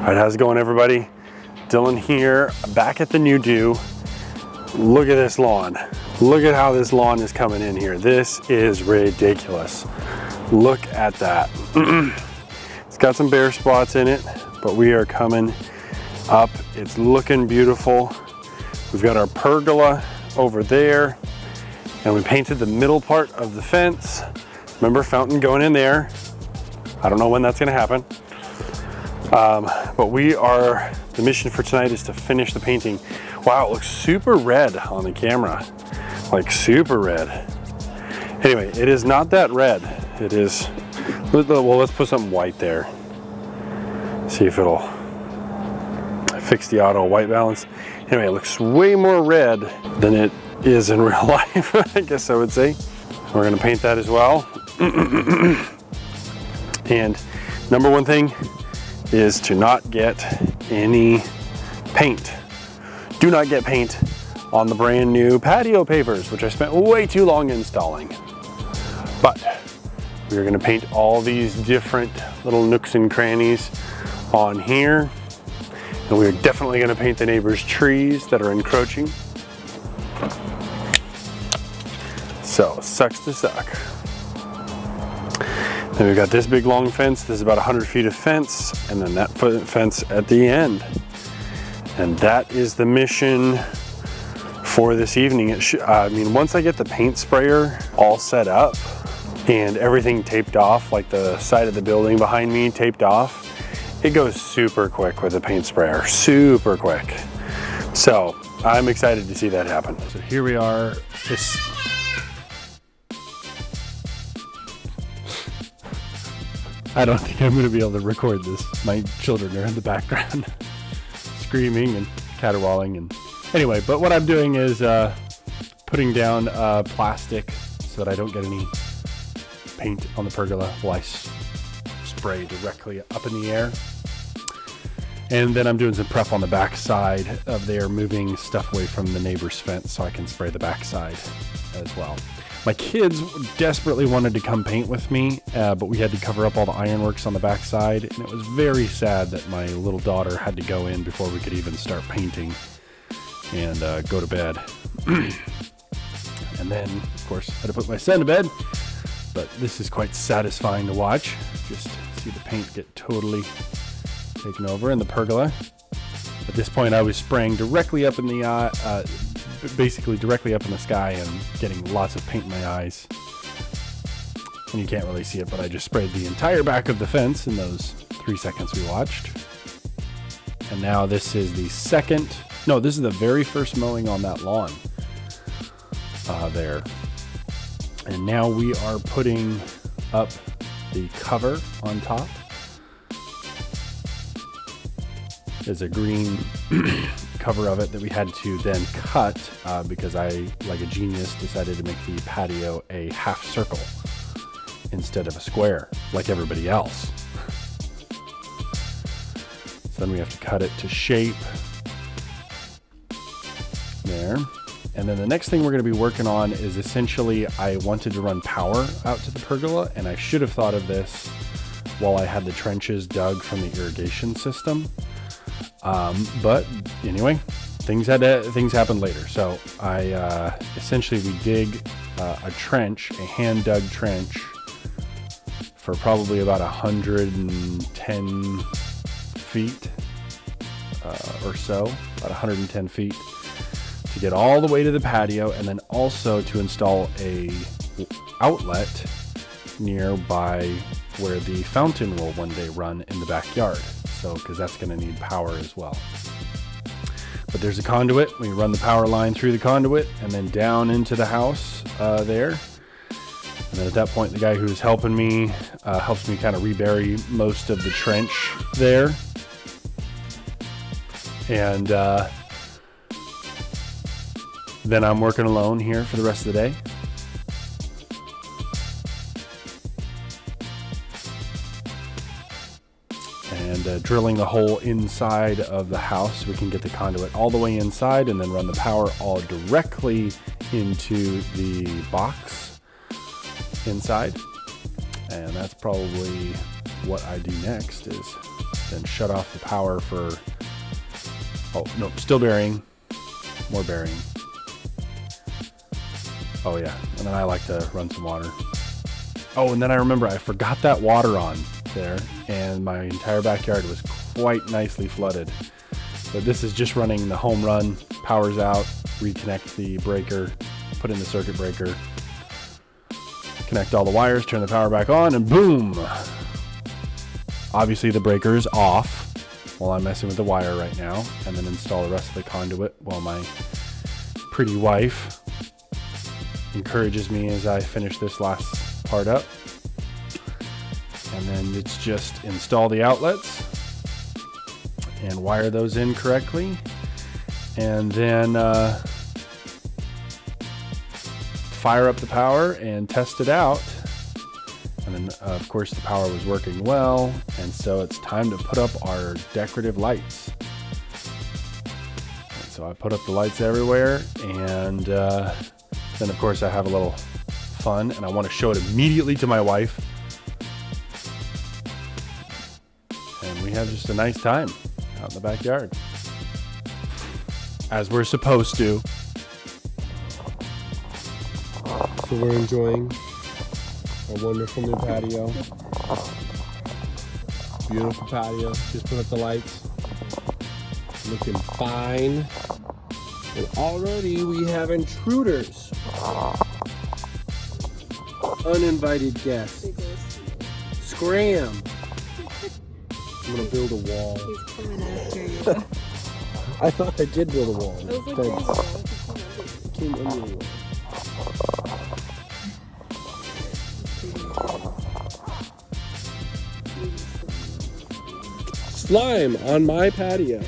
All right, how's it going, everybody? Dylan here, back at the new do. Look at this lawn. Look at how this lawn is coming in here. This is ridiculous. Look at that. It's got some bare spots in it, but we are coming up. It's looking beautiful. We've got our pergola over there, and we painted the middle part of the fence. Remember, fountain going in there. I don't know when that's gonna happen. But the mission for tonight is to finish the painting. Wow, it looks super red on the camera. Like super red. Anyway, it is not that red. It is, well, let's put something white there. See if it'll fix the auto white balance. Anyway, it looks way more red than it is in real life, I guess I would say. We're gonna paint that as well. And number one thing is to not get any paint. Do not get paint on the brand new patio pavers, which I spent way too long installing. But we're gonna paint all these different little nooks and crannies on here. And we're definitely gonna paint the neighbor's trees that are encroaching. So, sucks to suck. Then we've got this big long fence. This is about 100 feet of fence, and then that fence at the end. And that is the mission for this evening. I mean, once I get the paint sprayer all set up and everything taped off, like the side of the building behind me taped off, it goes super quick with the paint sprayer, super quick. So I'm excited to see that happen. So here we are. I don't think I'm going to be able to record this. My children are in the background screaming and caterwauling. And anyway, but what I'm doing is putting down plastic so that I don't get any paint on the pergola while I spray directly up in the air. And then I'm doing some prep on the back side of there, moving stuff away from the neighbor's fence so I can spray the back side as well. My kids desperately wanted to come paint with me, but we had to cover up all the ironworks on the back side, and it was very sad that my little daughter had to go in before we could even start painting and go to bed. And then, of course, I had to put my son to bed, but this is quite satisfying to watch. Just see the paint get totally taken over in the pergola. At this point, I was spraying directly up in the eye, basically directly up in the sky, and getting lots of paint in my eyes. And you can't really see it, but I just sprayed the entire back of the fence in those 3 seconds we watched. And now this is this is the very first mowing on that lawn there. And now we are putting up the cover on top. There's a green cover of it that we had to then cut because I, like a genius, decided to make the patio a half circle instead of a square like everybody else. So then we have to cut it to shape there. And then the next thing we're going to be working on is essentially I wanted to run power out to the pergola, and I should have thought of this while I had the trenches dug from the irrigation system. But anyway, things happened later. So I essentially we dig a trench, a hand dug trench, for probably about 110 feet or so, about 110 feet, to get all the way to the patio, and then also to install a outlet nearby where the fountain will one day run in the backyard. So, because that's going to need power as well. But there's a conduit. We run the power line through the conduit and then down into the house there. And then at that point, the guy who's helping me helps me kind of rebury most of the trench there. And then I'm working alone here for the rest of the day. And drilling the hole inside of the house so we can get the conduit all the way inside and then run the power all directly into the box inside. And that's probably what I do next, is then shut off the power for, oh, no, still burying, more burying. Oh yeah, and then I like to run some water. Oh, and then I remember I forgot that water on there, and my entire backyard was quite nicely flooded. But this is just running the home run, power's out, reconnect the breaker, put in the circuit breaker, connect all the wires, turn the power back on, and boom! Obviously the breaker is off while I'm messing with the wire right now, and then install the rest of the conduit while my pretty wife encourages me as I finish this last part up. And then it's just install the outlets and wire those in correctly, and then fire up the power and test it out. And then of course the power was working well, and so it's time to put up our decorative lights. And so I put up the lights everywhere, and then of course I have a little fun, and I want to show it immediately to my wife. And we have just a nice time out in the backyard, as we're supposed to. So we're enjoying a wonderful new patio. Beautiful patio. Just put up the lights. Looking fine. And already we have intruders. Uninvited guests. Scram. I'm gonna build a wall. He's coming after you. I thought I did build a wall. It was like It came under the wall. Slime on my patio.